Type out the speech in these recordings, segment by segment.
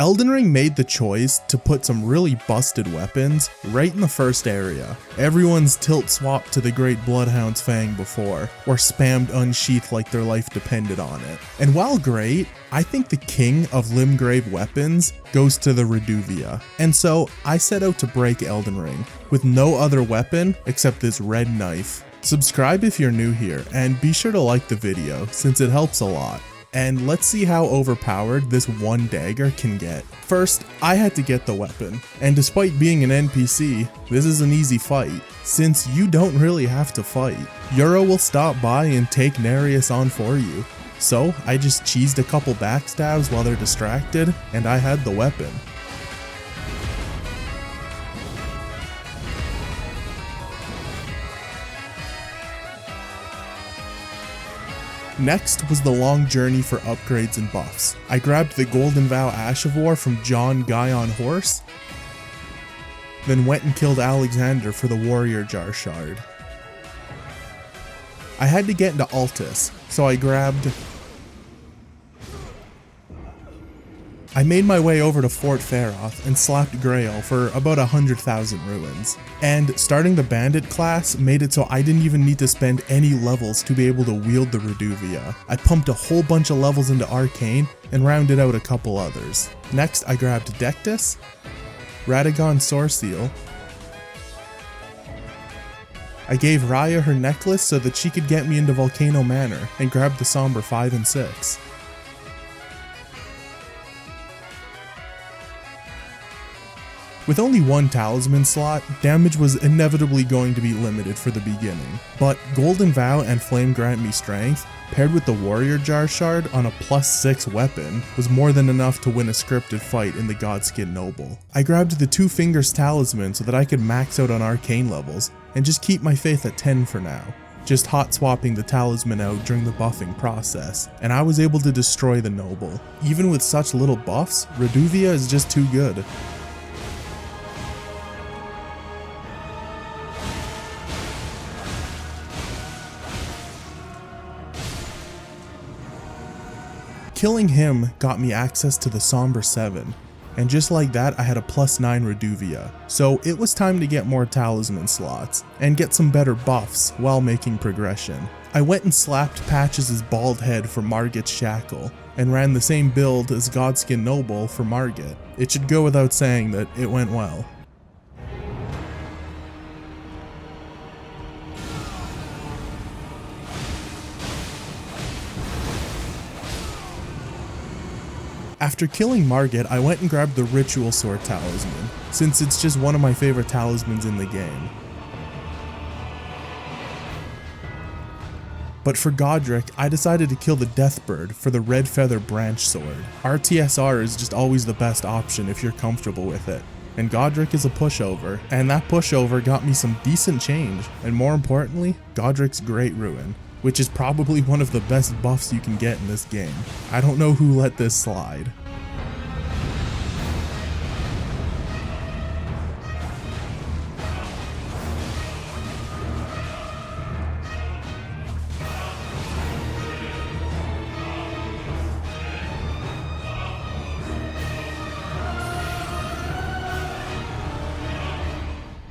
Elden Ring made the choice to put some really busted weapons right in the first area. Everyone's tilt swapped to the Great Bloodhound's Fang before, or spammed Unsheath like their life depended on it. And while great, I think the king of Limgrave weapons goes to the Reduvia. And so I set out to break Elden Ring with no other weapon except this red knife. Subscribe if you're new here, and be sure to like the video since it helps a lot. And let's see how overpowered this one dagger can get. First, I had to get the weapon, and despite being an NPC, this is an easy fight, since you don't really have to fight. Euro will stop by and take Nereus on for you. So I just cheesed a couple backstabs while they're distracted, and I had the weapon. Next was the long journey for upgrades and buffs. I grabbed the Golden Vow Ashivore from John Guy on Horse, then went and killed Alexander for the Warrior Jar Shard. I had to get into Altus, so I made my way over to Fort Feroth and slapped Grail for about 100,000 ruins. And starting the Bandit class made it so I didn't even need to spend any levels to be able to wield the Reduvia. I pumped a whole bunch of levels into Arcane and rounded out a couple others. Next I grabbed Dectus, Radagon Soreseal. I gave Raya her necklace so that she could get me into Volcano Manor, and grabbed the Somber 5 and 6. With only one talisman slot, damage was inevitably going to be limited for the beginning, but Golden Vow and Flame Grant Me Strength, paired with the Warrior Jar Shard on a +6 weapon, was more than enough to win a scripted fight in the Godskin Noble. I grabbed the Two Fingers Talisman so that I could max out on arcane levels, and just keep my faith at 10 for now, just hot swapping the talisman out during the buffing process, and I was able to destroy the Noble. Even with such little buffs, Reduvia is just too good. Killing him got me access to the Somber 7, and just like that I had a +9 Reduvia, so it was time to get more talisman slots, and get some better buffs while making progression. I went and slapped Patches' bald head for Margit's Shackle, and ran the same build as Godskin Noble for Margit. It should go without saying that it went well. After killing Margit, I went and grabbed the Ritual Sword Talisman, since it's just one of my favorite talismans in the game. But for Godric, I decided to kill the Deathbird for the Red Feather Branch Sword. RTSR is just always the best option if you're comfortable with it, and Godric is a pushover, and that pushover got me some decent change, and more importantly, Godric's Great Ruin, which is probably one of the best buffs you can get in this game. I don't know who let this slide.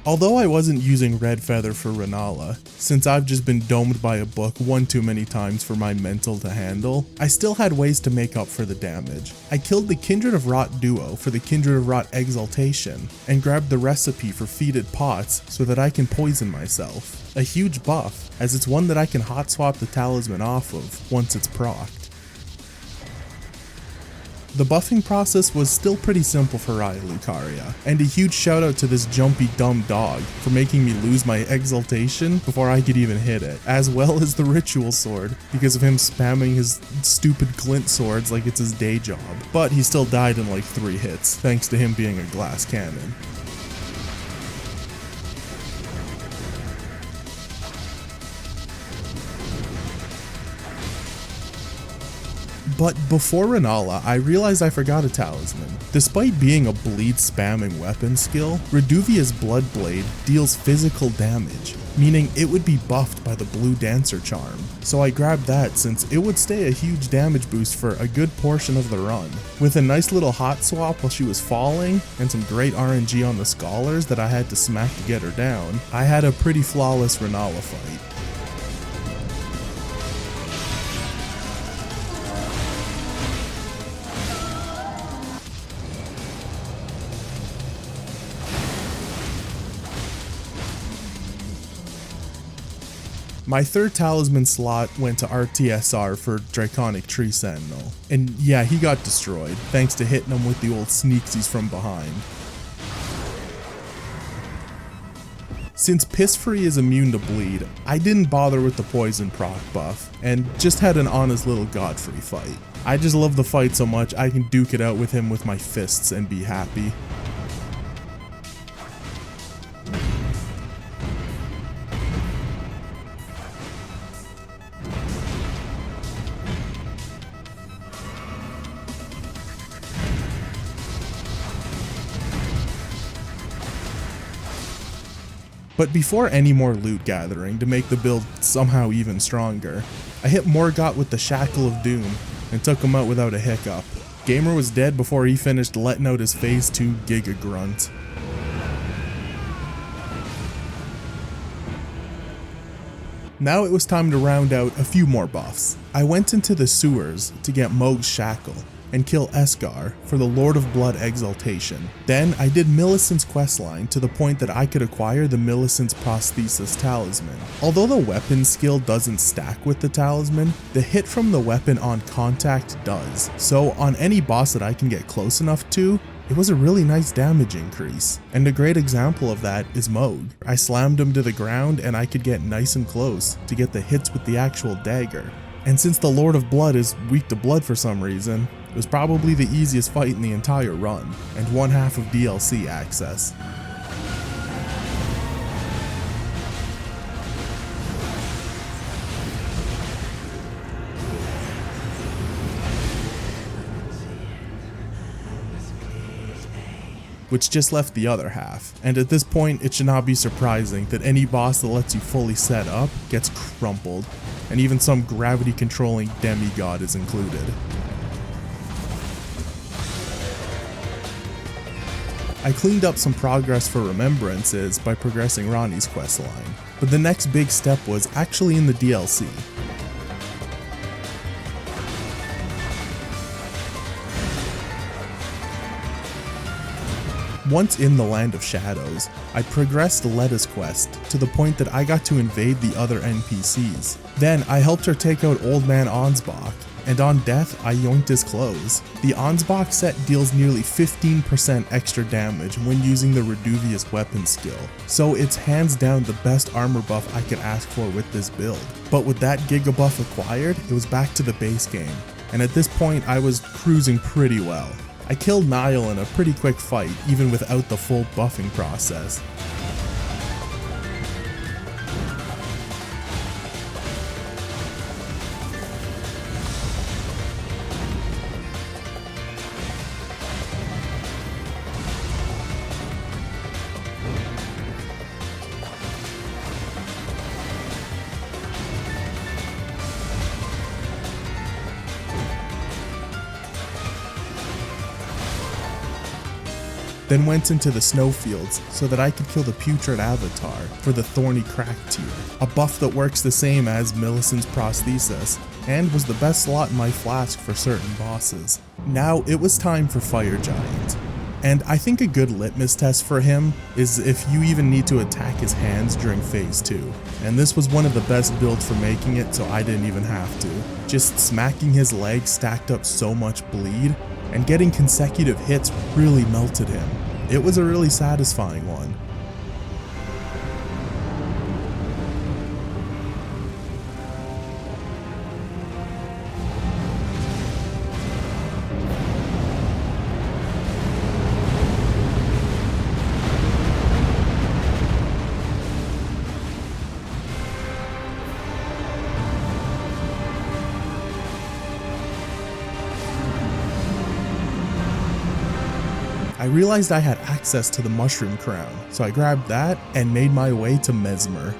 Although I wasn't using Red Feather for Rennala, since I've just been domed by a book one too many times for my mental to handle, I still had ways to make up for the damage. I killed the Kindred of Rot duo for the Kindred of Rot Exaltation, and grabbed the recipe for Feated Pots so that I can poison myself. A huge buff, as it's one that I can hot swap the talisman off of once it's procced. The buffing process was still pretty simple for Raya Lucaria, and a huge shout out to this jumpy dumb dog for making me lose my exaltation before I could even hit it, as well as the Ritual Sword because of him spamming his stupid glint swords like it's his day job. But he still died in like 3 hits, thanks to him being a glass cannon. But before Rennala, I realized I forgot a talisman. Despite being a bleed spamming weapon skill, Reduvia's Bloodblade deals physical damage, meaning it would be buffed by the blue dancer charm. So I grabbed that since it would stay a huge damage boost for a good portion of the run. With a nice little hot swap while she was falling, and some great RNG on the scholars that I had to smack to get her down, I had a pretty flawless Renala fight. My third talisman slot went to RTSR for Draconic Tree Sentinel, and yeah, he got destroyed, thanks to hitting him with the old sneaksies from behind. Since Piss Free is immune to bleed, I didn't bother with the poison proc buff, and just had an honest little Godfrey fight. I just love the fight so much I can duke it out with him with my fists and be happy. But before any more loot gathering to make the build somehow even stronger, I hit Morgott with the Shackle of Doom and took him out without a hiccup. Gamer was dead before he finished letting out his phase 2 Giga Grunt. Now it was time to round out a few more buffs. I went into the sewers to get Mohg's Shackle and kill Esgar for the Lord of Blood Exaltation. Then I did Millicent's questline to the point that I could acquire the Millicent's Prosthesis Talisman. Although the weapon skill doesn't stack with the talisman, the hit from the weapon on contact does. So on any boss that I can get close enough to, it was a really nice damage increase. And a great example of that is Mohg. I slammed him to the ground and I could get nice and close to get the hits with the actual dagger. And since the Lord of Blood is weak to blood for some reason, it was probably the easiest fight in the entire run, and one half of DLC access. Which just left the other half, and at this point it should not be surprising that any boss that lets you fully set up gets crumpled, and even some gravity controlling demigod is included. I cleaned up some progress for remembrances by progressing Ranni's questline, but the next big step was actually in the DLC. Once in the Land of Shadows, I progressed Letta's quest to the point that I got to invade the other NPCs. Then I helped her take out Old Man Ansbach, and on death I yoinked his clothes. The Ansbach set deals nearly 15% extra damage when using the Reduvia's weapon skill, so it's hands down the best armor buff I could ask for with this build. But with that Giga buff acquired, it was back to the base game, and at this point I was cruising pretty well. I killed Niall in a pretty quick fight, even without the full buffing process. Then went into the snowfields so that I could kill the Putrid Avatar for the Thorny Crack tier, a buff that works the same as Millicent's Prosthesis, and was the best slot in my flask for certain bosses. Now it was time for Fire Giant, and I think a good litmus test for him is if you even need to attack his hands during phase 2, and this was one of the best builds for making it, so I didn't even have to. Just smacking his legs stacked up so much bleed, and getting consecutive hits really melted him. It was a really satisfying one. I realized I had access to the Mushroom Crown, so I grabbed that and made my way to Mesmer.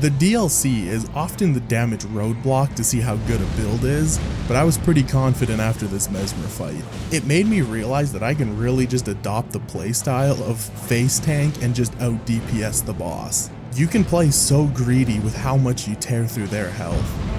The DLC is often the damage roadblock to see how good a build is, but I was pretty confident after this Mesmer fight. It made me realize that I can really just adopt the playstyle of face tank and just out DPS the boss. You can play so greedy with how much you tear through their health.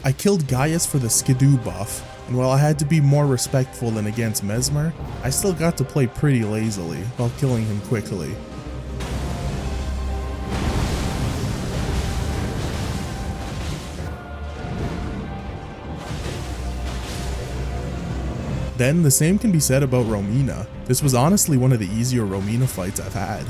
I killed Gaius for the Skidoo buff, and while I had to be more respectful than against Mesmer, I still got to play pretty lazily while killing him quickly. Then the same can be said about Romina. This was honestly one of the easier Romina fights I've had.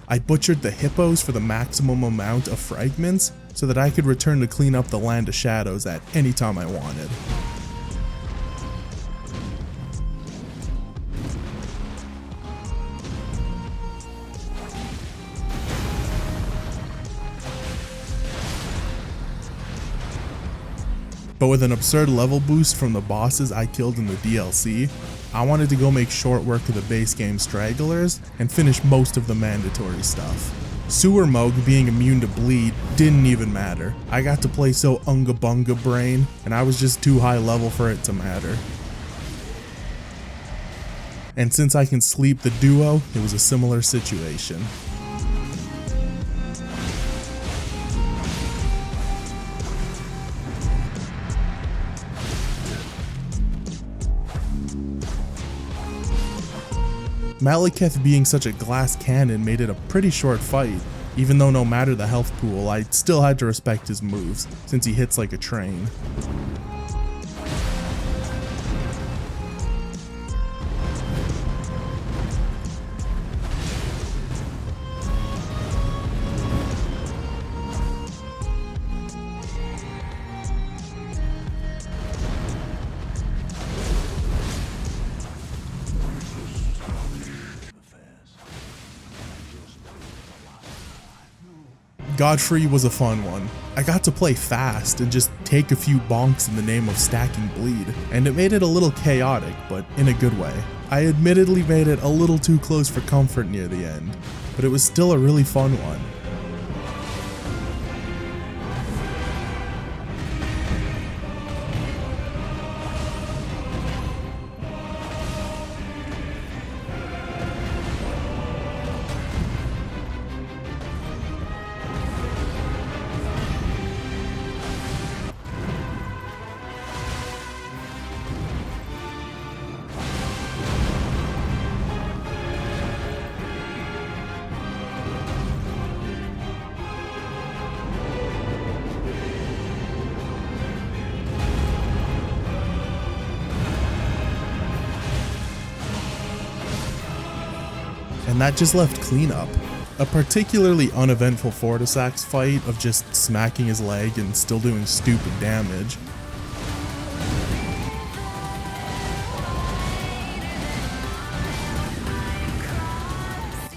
I butchered the hippos for the maximum amount of fragments so that I could return to clean up the Land of Shadows at any time I wanted. But with an absurd level boost from the bosses I killed in the DLC, I wanted to go make short work of the base game stragglers and finish most of the mandatory stuff. Sewer Moog being immune to bleed didn't even matter. I got to play so unga bunga brain, and I was just too high level for it to matter. And since I can sleep the duo, it was a similar situation. Malekith being such a glass cannon made it a pretty short fight, even though no matter the health pool, I still had to respect his moves, since he hits like a train. Godfrey was a fun one. I got to play fast and just take a few bonks in the name of stacking bleed, and it made it a little chaotic, but in a good way. I admittedly made it a little too close for comfort near the end, but it was still a really fun one. And that just left cleanup. A particularly uneventful Fortisax fight of just smacking his leg and still doing stupid damage.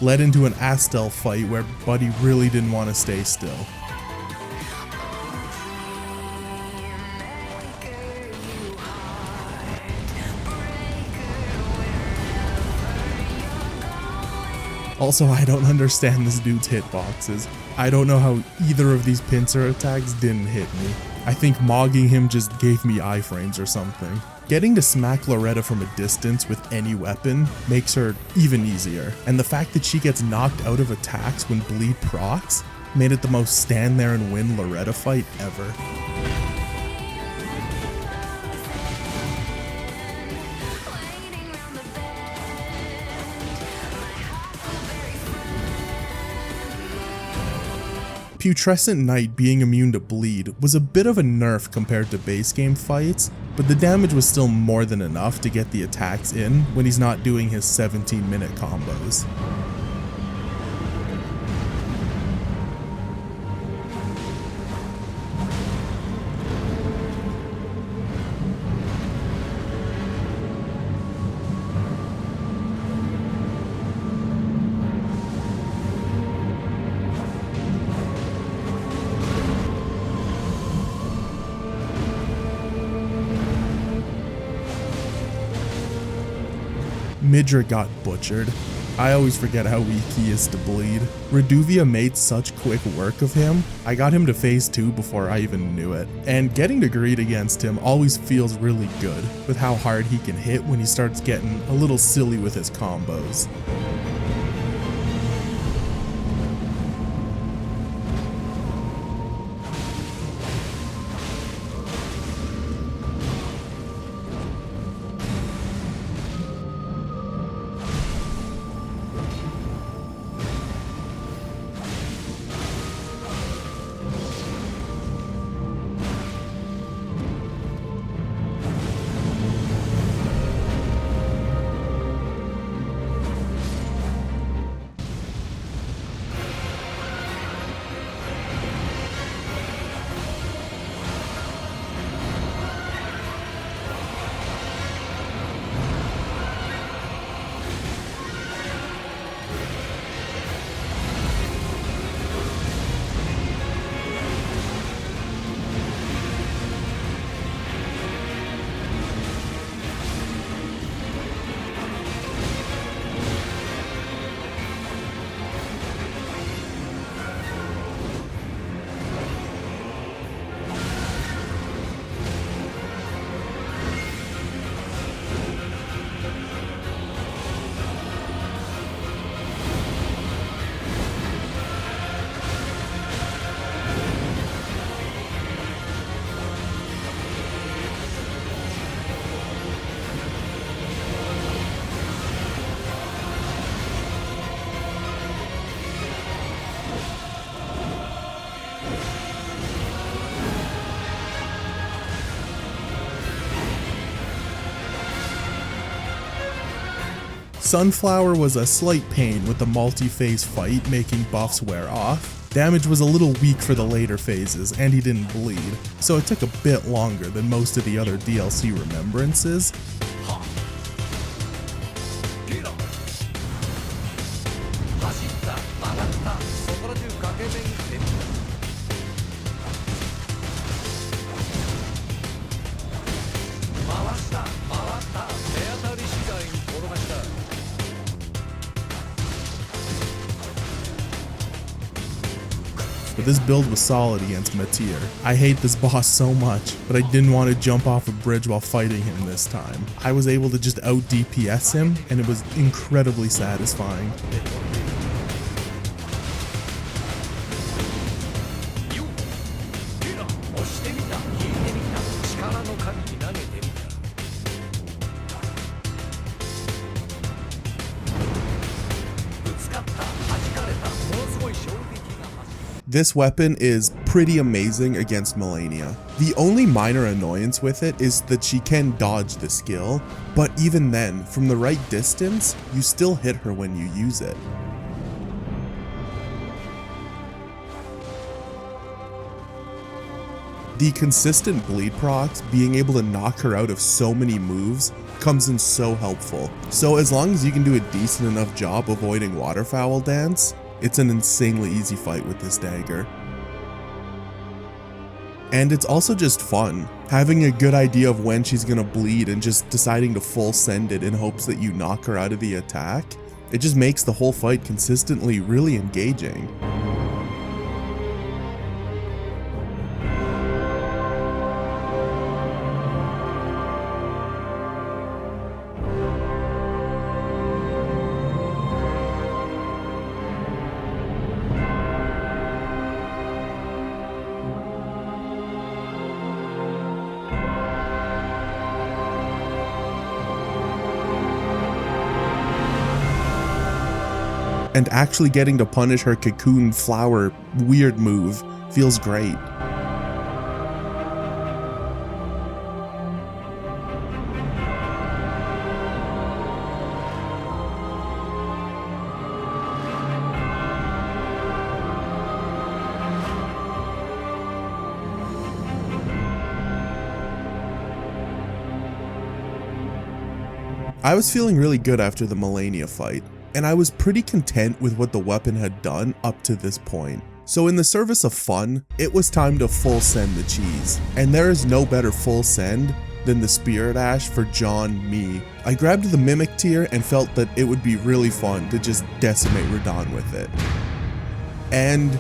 Led into an Astel fight where Buddy really didn't want to stay still. Also, I don't understand this dude's hitboxes. I don't know how either of these pincer attacks didn't hit me. I think mogging him just gave me iframes or something. Getting to smack Loretta from a distance with any weapon makes her even easier, and the fact that she gets knocked out of attacks when bleed procs made it the most stand there and win Loretta fight ever. Putrescent Knight being immune to bleed was a bit of a nerf compared to base game fights, but the damage was still more than enough to get the attacks in when he's not doing his 17-minute combos. Midra got butchered. I always forget how weak he is to bleed. Reduvia made such quick work of him. I got him to phase 2 before I even knew it. And getting to greed against him always feels really good with how hard he can hit when he starts getting a little silly with his combos. Sunflower was a slight pain with the multi-phase fight making buffs wear off. Damage was a little weak for the later phases and he didn't bleed, so it took a bit longer than most of the other DLC remembrances. But this build was solid against Matir. I hate this boss so much, but I didn't want to jump off a bridge while fighting him this time. I was able to just out DPS him, and it was incredibly satisfying. This weapon is pretty amazing against Melania. The only minor annoyance with it is that she can dodge the skill, but even then, from the right distance, you still hit her when you use it. The consistent bleed procs, being able to knock her out of so many moves, comes in so helpful. So as long as you can do a decent enough job avoiding Waterfowl Dance, it's an insanely easy fight with this dagger. And it's also just fun, having a good idea of when she's gonna bleed and just deciding to full send it in hopes that you knock her out of the attack. It just makes the whole fight consistently really engaging. and actually getting to punish her cocoon flower weird move feels great. I was feeling really good after the Melania fight, and I was pretty content with what the weapon had done up to this point. So in the service of fun, it was time to full send the cheese, and there is no better full send than the Spirit Ash for John Me. I grabbed the Mimic tier and felt that it would be really fun to just decimate Radahn with it. And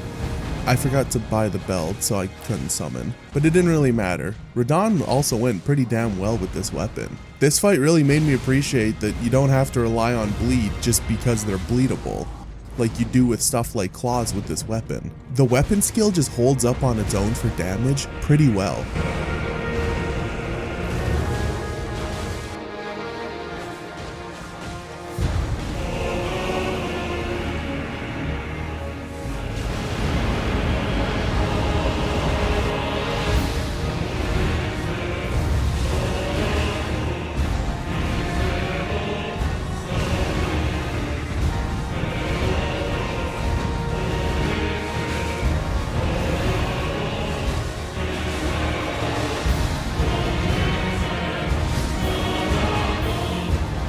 I forgot to buy the belt, so I couldn't summon. But it didn't really matter. Radahn also went pretty damn well with this weapon. This fight really made me appreciate that you don't have to rely on bleed just because they're bleedable, like you do with stuff like claws with this weapon. The weapon skill just holds up on its own for damage pretty well.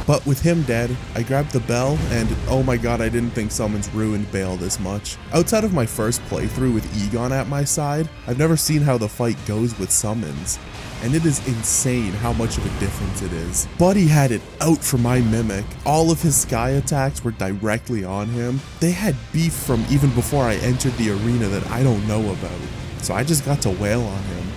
But with him dead, I grabbed the bell, and oh my god, I didn't think summons ruined Bale this much. Outside of my first playthrough with Egon at my side, I've never seen how the fight goes with summons, and it is insane how much of a difference it is. Buddy had it out for my Mimic. All of his sky attacks were directly on him. They had beef from even before I entered the arena that I don't know about, so I just got to wail on him.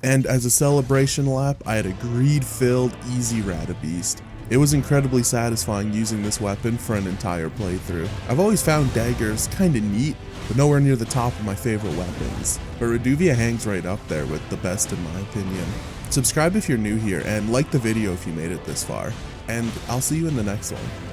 And as a celebration lap, I had a greed-filled, easy Radabeast. It was incredibly satisfying using this weapon for an entire playthrough. I've always found daggers kinda neat, but nowhere near the top of my favorite weapons. But Reduvia hangs right up there with the best in my opinion. Subscribe if you're new here, and like the video if you made it this far. And I'll see you in the next one.